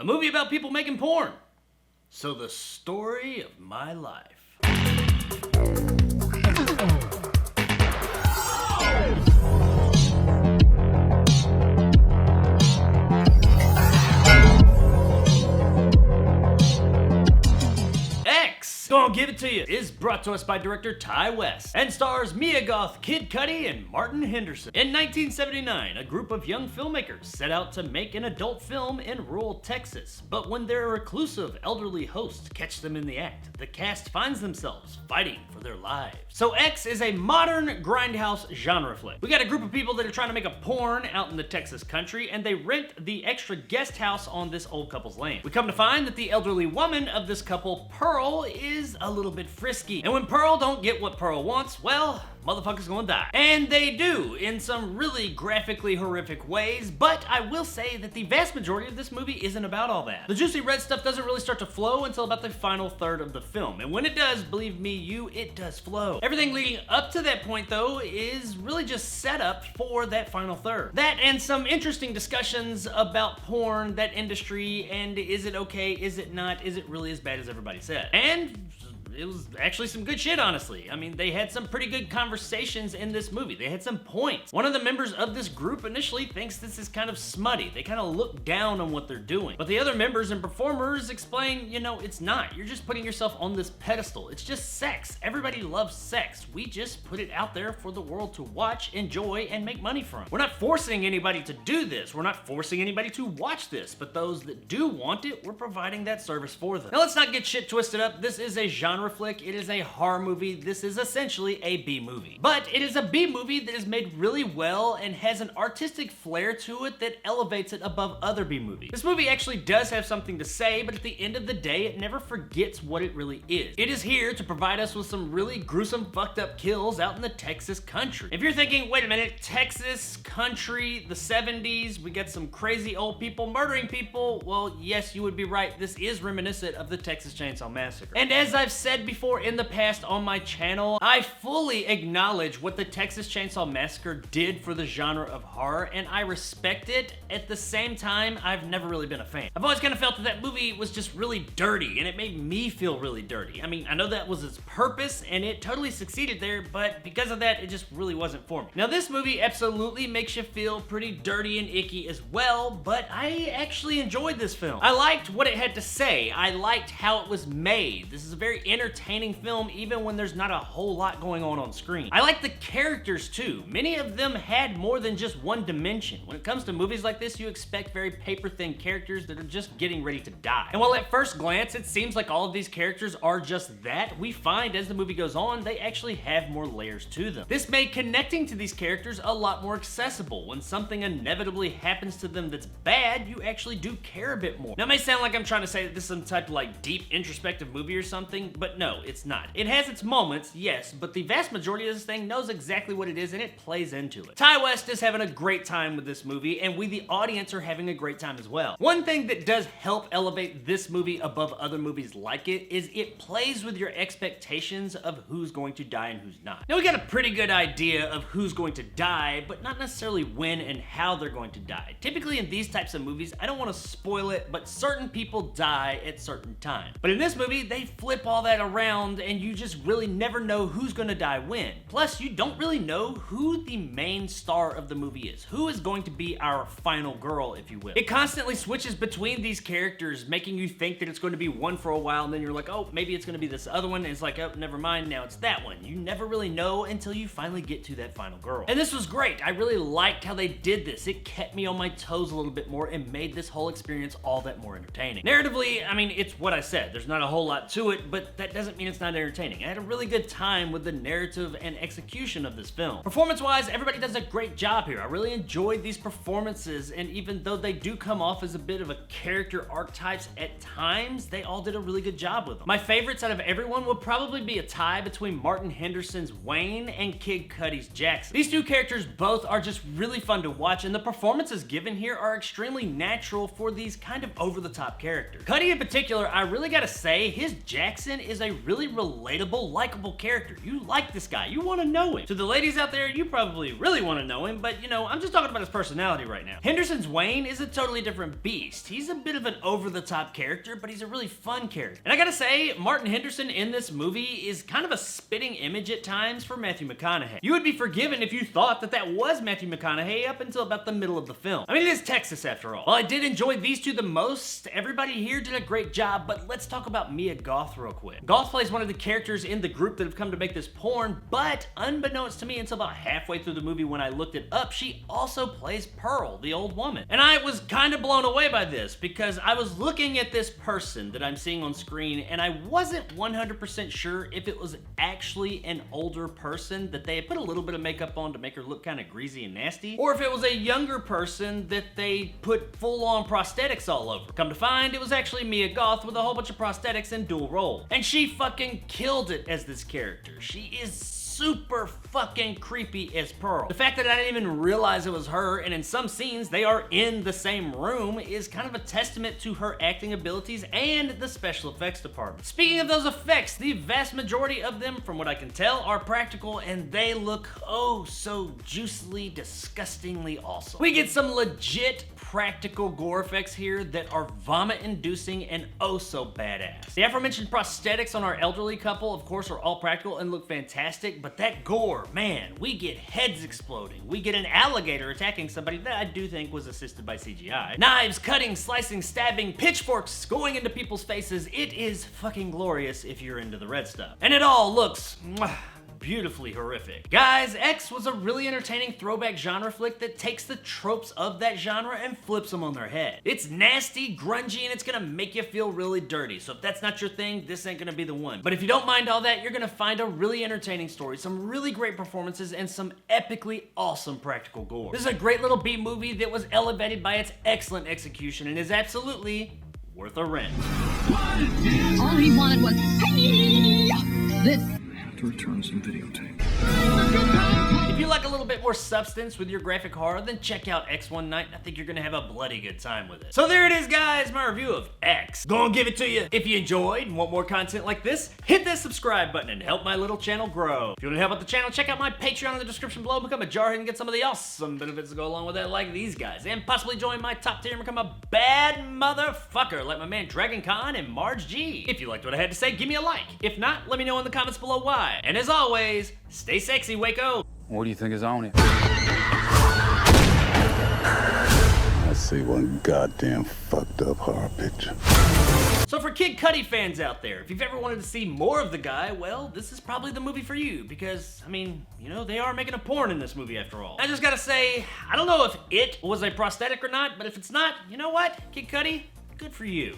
movie about people making porn. So the story of my life. Gonna Give It To You is brought to us by director Ti West and stars Mia Goth, Kid Cudi, and Martin Henderson. In 1979, a group of young filmmakers set out to make an adult film in rural Texas, but when their reclusive elderly hosts catch them in the act, the cast finds themselves fighting for their lives. So X is a modern grindhouse genre flick. We got a group of people that are trying to make a porn out in the Texas country, and they rent the extra guest house on this old couple's land. We come to find that the elderly woman of this couple, Pearl, is a little bit frisky. And when Pearl don't get what Pearl wants, well, motherfuckers gonna die. And they do, in some really graphically horrific ways, but I will say that the vast majority of this movie isn't about all that. The juicy red stuff doesn't really start to flow until about the final third of the film, and when it does, believe me, it does flow. Everything leading up to that point, though, is really just set up for that final third. That and some interesting discussions about porn, that industry, and is it okay, is it not, is it really as bad as everybody said? And it was actually some good shit, honestly. I mean, they had some pretty good conversations in this movie. They had some points. One of the members of this group initially thinks this is kind of smutty. They kind of look down on what they're doing. But the other members and performers explain, it's not. You're just putting yourself on this pedestal. It's just sex. Everybody loves sex. We just put it out there for the world to watch, enjoy, and make money from. We're not forcing anybody to do this. We're not forcing anybody to watch this. But those that do want it, we're providing that service for them. Now, let's not get shit twisted up. This is a genre flick. It is a horror movie. This is essentially a B movie. But it is a B movie that is made really well and has an artistic flair to it that elevates it above other B movies. This movie actually does have something to say, but at the end of the day, it never forgets what it really is. It is here to provide us with some really gruesome, fucked up kills out in the Texas country. If you're thinking, wait a minute, Texas country, the 70s, we got some crazy old people murdering people, well, yes, you would be right. This is reminiscent of the Texas Chainsaw Massacre. And as I've said before in the past on my channel, I fully acknowledge what the Texas Chainsaw Massacre did for the genre of horror, and I respect it. At the same time, I've never really been a fan. I've always kind of felt that that movie was just really dirty, and it made me feel really dirty. I mean, I know that was its purpose, and it totally succeeded there, but because of that, it just really wasn't for me. Now, this movie absolutely makes you feel pretty dirty and icky as well, but I actually enjoyed this film. I liked what it had to say. I liked how it was made. This is a very entertaining film even when there's not a whole lot going on screen. I like the characters too. Many of them had more than just one dimension. When it comes to movies like this, you expect very paper-thin characters that are just getting ready to die. And while at first glance it seems like all of these characters are just that, we find as the movie goes on, they actually have more layers to them. This made connecting to these characters a lot more accessible. When something inevitably happens to them that's bad, you actually do care a bit more. Now it may sound like I'm trying to say that this is some type of like deep introspective movie or something, but no, it's not. It has its moments, yes, but the vast majority of this thing knows exactly what it is and it plays into it. Ti West is having a great time with this movie, and we the audience are having a great time as well. One thing that does help elevate this movie above other movies like it is it plays with your expectations of who's going to die and who's not. Now we got a pretty good idea of who's going to die, but not necessarily when and how they're going to die. Typically in these types of movies, I don't want to spoil it, but certain people die at certain times. But in this movie, they flip all that around and you just really never know who's gonna die when. Plus, you don't really know who the main star of the movie is. Who is going to be our final girl, if you will. It constantly switches between these characters, making you think that it's going to be one for a while, and then you're like, oh, maybe it's gonna be this other one, and it's like, oh, never mind, now it's that one. You never really know until you finally get to that final girl. And this was great. I really liked how they did this. It kept me on my toes a little bit more and made this whole experience all that more entertaining. Narratively, I mean, it's what I said. There's not a whole lot to it, but that doesn't mean it's not entertaining. I had a really good time with the narrative and execution of this film. Performance-wise, everybody does a great job here. I really enjoyed these performances, and even though they do come off as a bit of a character archetypes at times, they all did a really good job with them. My favorites out of everyone would probably be a tie between Martin Henderson's Wayne and Kid Cudi's Jackson. These two characters both are just really fun to watch, and the performances given here are extremely natural for these kind of over-the-top characters. Cudi in particular, I really gotta say, his Jackson is is a really relatable, likable character. You like this guy, you want to know him. To the ladies out there, you probably really want to know him, but you know, I'm just talking about his personality right now. Henderson's Wayne is a totally different beast. He's a bit of an over-the-top character, but he's a really fun character. And I gotta say, Martin Henderson in this movie is kind of a spitting image at times for Matthew McConaughey. You would be forgiven if you thought that that was Matthew McConaughey up until about the middle of the film. I mean, it is Texas after all. While I did enjoy these two the most, everybody here did a great job, but let's talk about Mia Goth real quick. Goth plays one of the characters in the group that have come to make this porn, but unbeknownst to me until about halfway through the movie when I looked it up, she also plays Pearl, the old woman. And I was kind of blown away by this because I was looking at this person that I'm seeing on screen and I wasn't 100% sure if it was actually an older person that they had put a little bit of makeup on to make her look kind of greasy and nasty, or if it was a younger person that they put full-on prosthetics all over. Come to find, it was actually Mia Goth with a whole bunch of prosthetics and dual role. And she fucking killed it as this character. She is super fucking creepy as Pearl. The fact that I didn't even realize it was her, and in some scenes they are in the same room, is kind of a testament to her acting abilities and the special effects department. Speaking of those effects, the vast majority of them, from what I can tell, are practical and they look oh so juicily, disgustingly awesome. We get some legit practical gore effects here that are vomit-inducing and oh so badass. The aforementioned prosthetics on our elderly couple, of course, are all practical and look fantastic, but that gore, man, we get heads exploding. We get an alligator attacking somebody that I do think was assisted by CGI. Knives cutting, slicing, stabbing, pitchforks going into people's faces. It is fucking glorious if you're into the red stuff. And it all looks beautifully horrific. Guys, X was a really entertaining throwback genre flick that takes the tropes of that genre and flips them on their head. It's nasty, grungy, and it's gonna make you feel really dirty. So if that's not your thing, this ain't gonna be the one. But if you don't mind all that, you're gonna find a really entertaining story, some really great performances, and some epically awesome practical gore. This is a great little B movie that was elevated by its excellent execution and is absolutely worth a rent. All he wanted was this. To return some videotape. If you like a little bit more substance with your graphic horror, then check out X One Night. I think you're gonna have a bloody good time with it. So there it is, guys, my review of X. Gonna give it to you. If you enjoyed and want more content like this, hit that subscribe button and help my little channel grow. If you want to help out the channel, check out my Patreon in the description below. Become a jarhead and get some of the awesome benefits that go along with that, like these guys. And possibly join my top tier and become a bad motherfucker like my man Dragon Khan and Marge G. If you liked what I had to say, give me a like. If not, let me know in the comments below why. And as always, stay sexy, Waco. What do you think is on it? I see one goddamn fucked up horror picture. So for Kid Cudi fans out there, if you've ever wanted to see more of the guy, well, this is probably the movie for you because, I mean, you know, they are making a porn in this movie after all. I just gotta say, I don't know if it was a prosthetic or not, but if it's not, you know what, Kid Cudi, good for you.